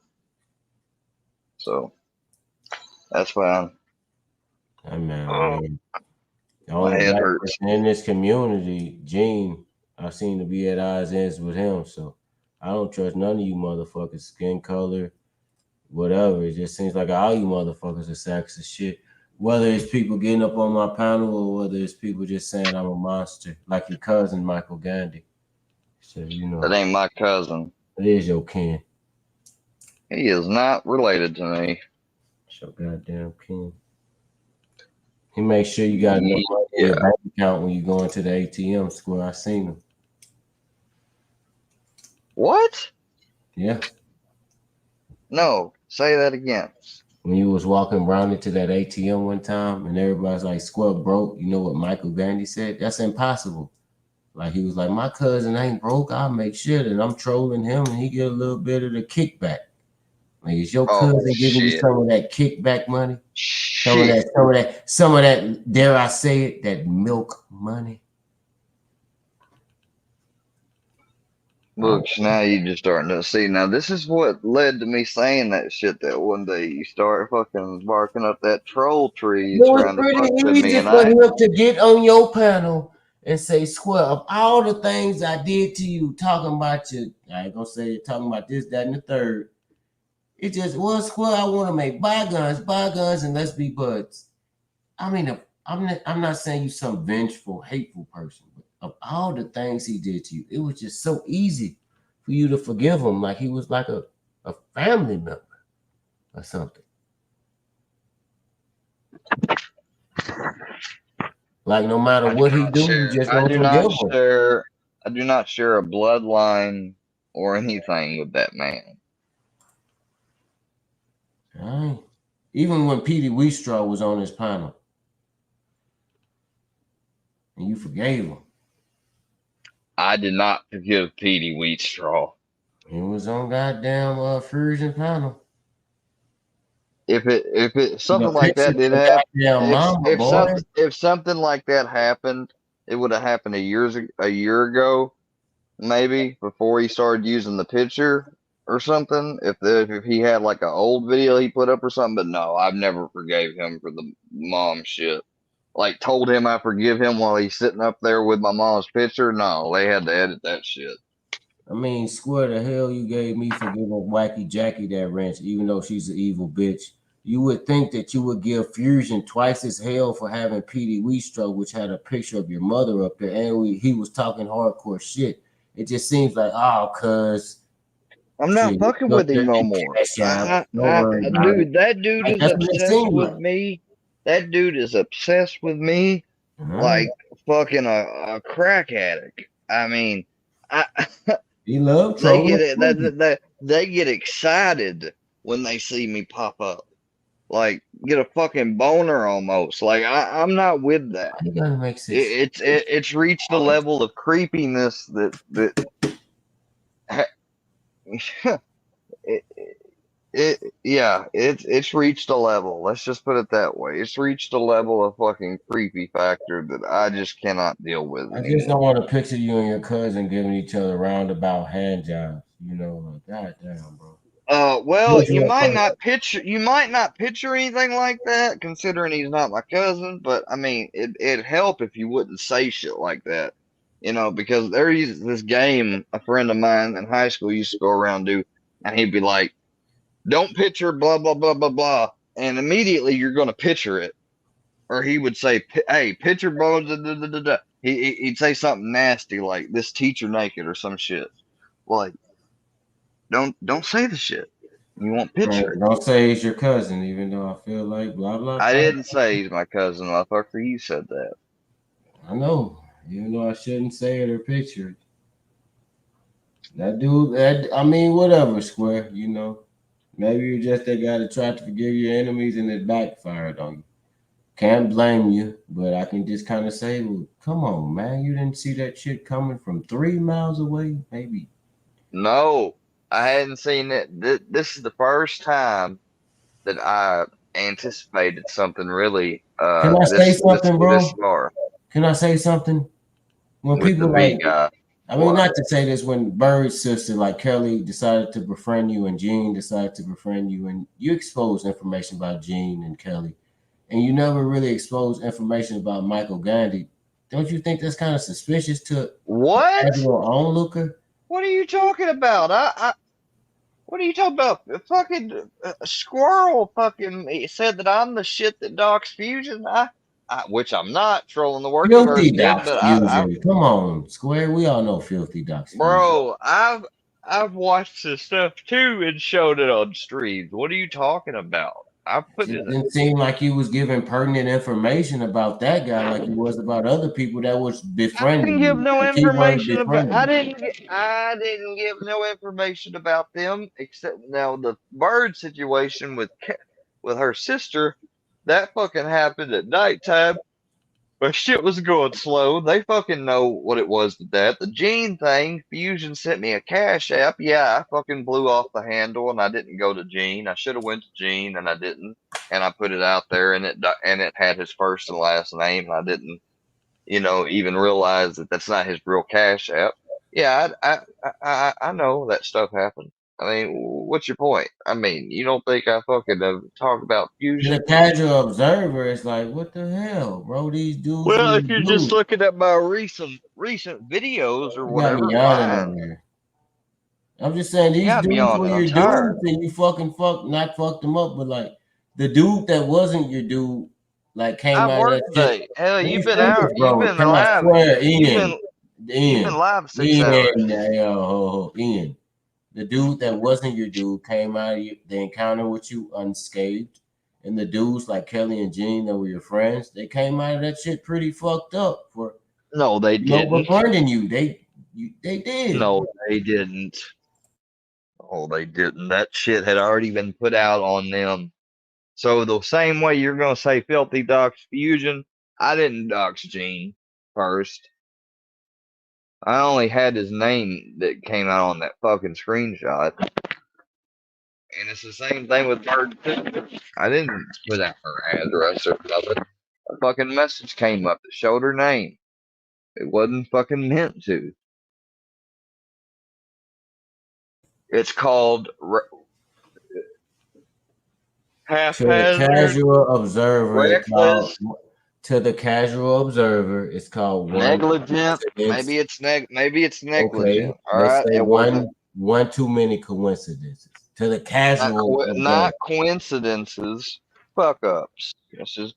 So that's fine. Hey man, Oh, the my only head black hurts. person in this community, Gene, I seem to be at odds ends with him. So I don't trust none of you motherfuckers, skin color, whatever. It just seems like all you motherfuckers are sacks of shit. Whether it's people getting up on my panel or whether it's people just saying I'm a monster, like your cousin Michael Gandhi. So That ain't my cousin. it is your kin. He is not related to me. It's your goddamn kin. He makes sure you got enough money in your Yeah. bank account when you go into the ATM square. I seen him. What? Yeah. No, say that again. When you was walking around into that ATM one time and everybody's like, Square broke, you know what Michael Gandhi said? That's impossible. Like he was like, my cousin ain't broke. I'll make sure that I'm trolling him and he get a little bit of the kickback. Like, is your Oh cousin giving you shit. some of that kickback money? Shit. Some of that, dare I say it, that milk money? Books, now you just starting to see. Now this is what led to me saying that shit that one day you start fucking barking up that troll tree It was trying to fuck with pretty me, easy and for I him to get on your panel and say, Square, of all the things I did to you, talking about you, I ain't gonna say talking about this, that, and the third. It just was Square. I want to make bygones, and let's be buds. I mean, I'm not saying you some vengeful, hateful person, but of all the things he did to you, it was just so easy for you to forgive him, like he was like a family member or something. Like no matter I do what he not do, you share. just I gonna do forgive not him. share. I do not share a bloodline or anything with that man. Right. Even when Petey Wheatstraw was on his panel, and you forgave him, I did not forgive Petey Wheatstraw. he was on goddamn Fusion panel. If The something like picture that of did the happen, goddamn mama, boy. if something like that happened, it would have happened a year ago, maybe before he started using the picture or something. If he had like an old video he put up or something, but no, I've never forgave him for the mom shit. Like told him I forgive him while he's sitting up there with my mom's picture. No, they had to edit that shit. I mean, square the hell you gave me for giving Wacky Jackie that wrench, even though she's an evil bitch. You would think that you would give Fusion twice as hell for having Petey Weestro, which had a picture of your mother up there, and he was talking hardcore shit. It just seems like, oh, cuz I'm not shit, fucking up with there him no in more. Cash App. Don't worry about it. Dude, that dude Like, is that's what it obsessed seemed with like. me. That dude is obsessed with me Uh-huh. like fucking a crack addict. I mean, I He loved they trolling. get it. They get excited when they see me pop up. Like get a fucking boner almost. Like I'm not with that. You gotta make sense. It's reached a level of creepiness that it, it's reached a level. Let's just put it that way. It's reached a level of fucking creepy factor that I just cannot deal with I just don't anymore. want to picture you and your cousin giving each other roundabout hand jobs. You know, like, goddamn, bro. Well, Here's your person. you might not picture anything like that, considering he's not my cousin. But I mean, it'd help if you wouldn't say shit like that, because there is this game a friend of mine in high school used to go around do, and he'd be like, "Don't picture blah blah blah blah blah," and immediately you're gonna picture it, or he would say, "Hey, picture blah da da da da da." He'd say something nasty like this teacher naked or some shit. Like, don't say the shit. You won't Right, picture it. don't say he's your cousin, even though I feel like blah blah I blah. didn't say he's my cousin, motherfucker. You said that. I know, even though I shouldn't say it or picture it. That dude, I mean, whatever, Square. You know, maybe you're just that guy that tried to forgive your enemies and it backfired on you. Can't blame you, but I can just kind of say, well, come on, man, you didn't see that shit coming from 3 miles away, maybe. No, I hadn't seen it. This is the first time that I anticipated something really Can I say something, this bro? far Can I say something? When with the people like, V guy. I mean, What? not to say this, when Bird's sister, like Kelly, decided to befriend you and Gene decided to befriend you, and you exposed information about Gene and Kelly, and you never really exposed information about Michael Gandhi, don't you think that's kind of suspicious to a What? casual onlooker? What are you talking about? What are you talking about? Fucking squirrel fucking said that I'm the shit that docks Fusion. Which I'm not trolling the Filthy Workyverse did, Docs but Fusion. Come on, Square. We all know Filthy Docs Fusion. bro, I've watched this stuff too and showed it on streams. What are you talking about? I put It it. didn't seem like you was giving pertinent information about that guy like you was about other people that was I didn't befriending give you. no Keyword information about. befriending. I didn't give no information about them except now the bird situation with her sister. That fucking happened at nighttime. But shit was going slow. They fucking know what it was to that. The Gene thing, Fusion sent me a cash app. Yeah, I fucking blew off the handle and I didn't go to Gene. I should have went to Gene and I didn't. And I put it out there and it had his first and last name and I didn't, even realize that that's not his real cash app. Yeah, I know that stuff happened. I mean, what's your point? I mean, you don't think I fucking talk about To the Fusion? casual observer, it's like, what the hell, bro? These dudes Well, if really you're just do. looking at my recent videos or You got me whatever, yawning fine. over here. I'm just saying You these got me dudes on were it. I'm your tired. dudes and you not fucked them up, but like the dude that wasn't your dude, like came I've out of that worked shit. today. Hell, Let me you've been say out. this, bro. Can I swear, You've been live 6 hours. Ian. The dude that wasn't your dude came out of the encounter with you unscathed. And the dudes like Kelly and Gene that were your friends, they came out of that shit pretty fucked up for No, they didn't. befriending you. They did. No, they didn't. Oh, they didn't. That shit had already been put out on them. So the same way you're gonna say Filthy Docs Fusion, I didn't dox Gene first. I only had his name that came out on that fucking screenshot. And it's the same thing with Bird too. I didn't put out her address or nothing. A fucking message came up that showed her name. It wasn't fucking meant to. It's called To the haphazard, casual observer, reckless. To the casual observer, it's called negligent. coincidence. Maybe it's negligent. Okay, All let's right, say it wasn't one too many coincidences. To the casual observer, not coincidences. Fuck ups. It's just,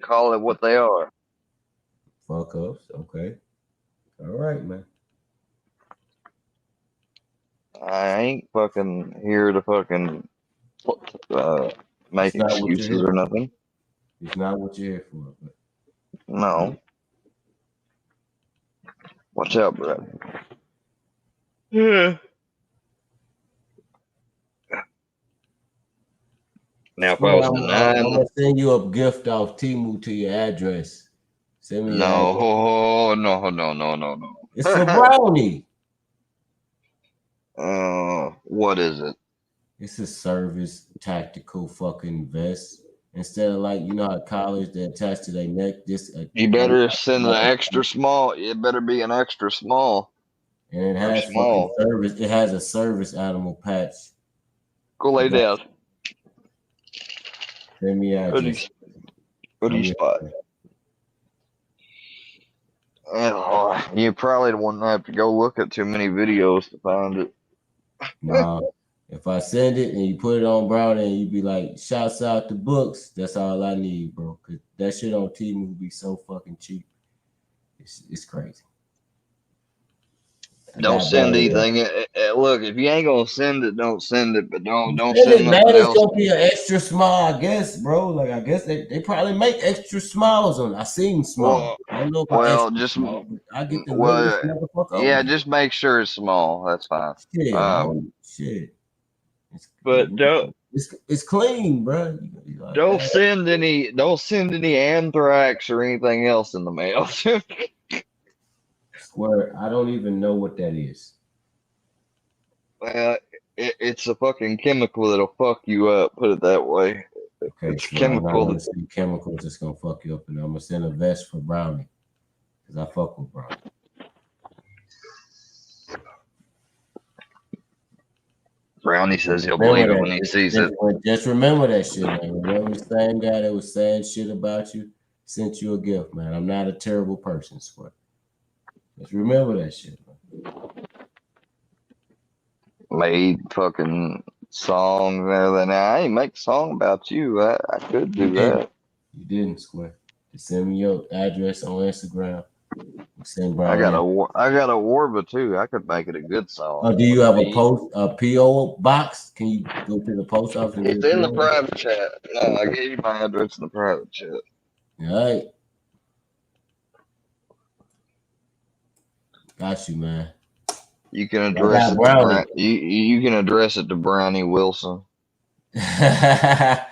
call it what they are. fuck ups. Okay, all right, man. I ain't fucking here to fucking make excuses or nothing. It's not what you're here for. But... No. Watch out, bro. Yeah. Now, if I was denying, I'm gonna send you a gift off Temu to your address. Send me no, no. It's for Brownie. What is it? It's a service tactical fucking vest. Instead of like, you know, at college they attach to their neck. This you better send the extra small. It better be an extra small. And it has fucking service. It has a service animal patch. Go lay down. Send me address. Hoodie spot. You probably won't have to go look at too many videos to find it. Nah, if I send it and you put it on Brownie and you be like, shouts out to Books, that's all I need, bro. Cause that shit on Temu will be so fucking cheap. It's crazy. Don't send anything. Look, if you ain't gonna send it, don't send it. But don't send nothing else. It's gonna be an extra small, I guess, bro. Like I guess they probably make extra smalls on. I seen small. I don't know about just small, I get the motherfucker. Yeah, just make sure it's small. That's fine. Shit. But don't. It's clean, bro. Don't send any anthrax or anything else in the mail. Swear, I don't even know what that is. It's a fucking chemical that'll fuck you up. Put it that way. Okay, it's chemical. Chemicals that's gonna fuck you up, and I'm gonna send a vest for Brownie because I fuck with Brownie. Brownie says he'll believe it when he sees it. Just remember that shit, man. Remember the same guy that was saying shit about you sent you a gift, man. I'm not a terrible person, swear. Just remember that shit, man. Made fucking songs and everything. Now, I ain't make a song about you. I could do that. You didn't, swear. Just send me your address on Instagram. Send I got a Warba too. I could make it a good song. Oh, do you have a PO box? Can you go to the post office? It's in the private chat. No, I gave you my address in the private chat. All right. Got you, man. You can address it. You can address it to Brownie Wilson. I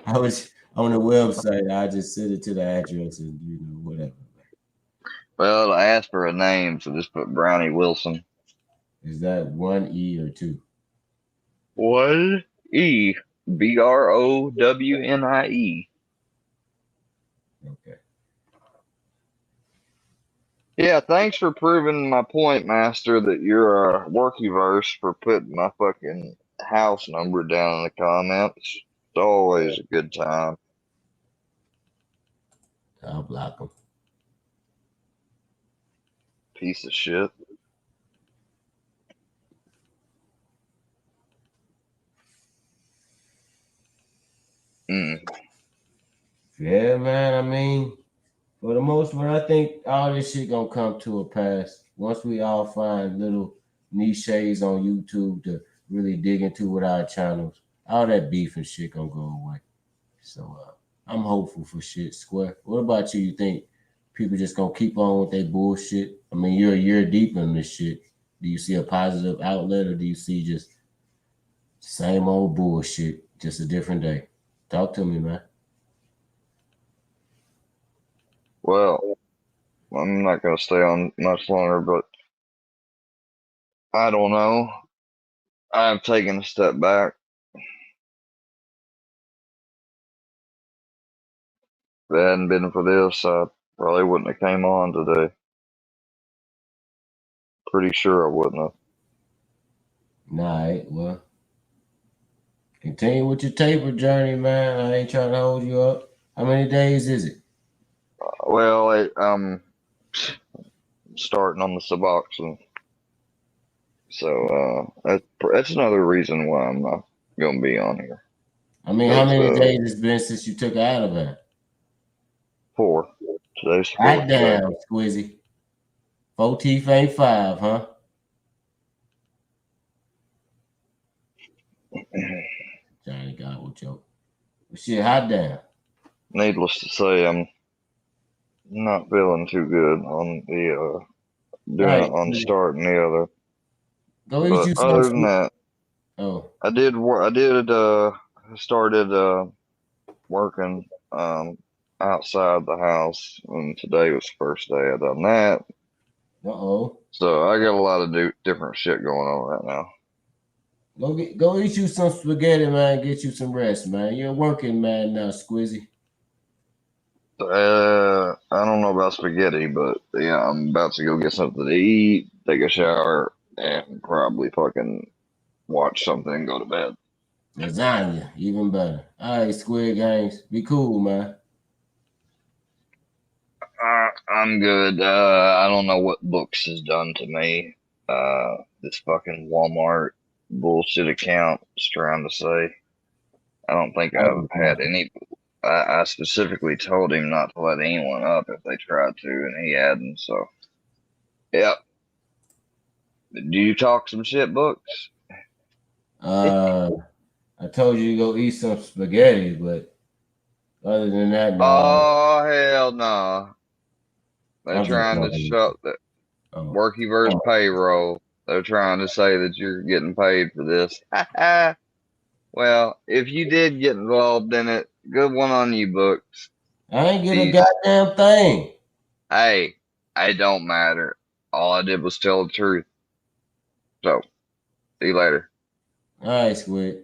was on the website. I just sent it to the address and whatever. Well, I asked for a name, so just put Brownie Wilson. Is that 1 E or 2? 1 E. BROWNIE. Okay. Yeah, thanks for proving my point, Master, that you're a workyverse for putting my fucking house number down in the comments. It's always a good time. I'll block them. Piece of shit. Yeah, man. I mean, for the most part, I think all this shit gonna come to a pass once we all find little niches on YouTube to really dig into with our channels. All that beef and shit gonna go away. So I'm hopeful for shit, Square. What about you? You think people just gonna keep on with their bullshit? I mean, you're a year deep in this shit. Do you see a positive outlet, or do you see just same old bullshit, just a different day? Talk to me, man. Well, I'm not going to stay on much longer, but I don't know. I've taken a step back. If it hadn't been for this, I probably wouldn't have came on today. Pretty sure I wouldn't have. Nah, well, continue with your taper journey, man. I ain't trying to hold you up. How many days is it? Well, starting on the Suboxone, so that's another reason why I'm not gonna be on here. I mean, how 'Cause, many days it's been since you took out of it? 4. Today's Hot 4th day. damn, Squizzy. 4 teeth ain't 5, huh? Johnny Gobble joke. Shit, hot damn. Needless to say, I'm not feeling too good on the Right. on starting the other. Go eat But you some. other than that, Oh, I started working outside the house, and today was the first day I done that. uh-oh. So I got a lot of different shit going on right now. Go eat you some spaghetti, man. Get you some rest, man. You're a working man now, Squizzy. I don't know about spaghetti, but yeah, I'm about to go get something to eat, take a shower, and probably fucking watch something and go to bed. Lasagna, even better. All right, Squid Games. Be cool, man. I'm good. I don't know what books has done to me. This fucking Walmart bullshit account is trying to say. I don't think I've had any. I specifically told him not to let anyone up if they tried to, and he hadn't. So, yep. Do you talk some shit books? Uh, I told you to go eat some spaghetti, but other than that, no. Oh hell no! They're I'm just trying to talking. shut the Oh, Workyverse payroll. They're trying to say that you're getting paid for this. Well, if you did get involved in it, good one on you, books. I ain't get a Peace. goddamn thing. Hey, it don't matter. All I did was tell the truth. So, see you later. All right, Squid.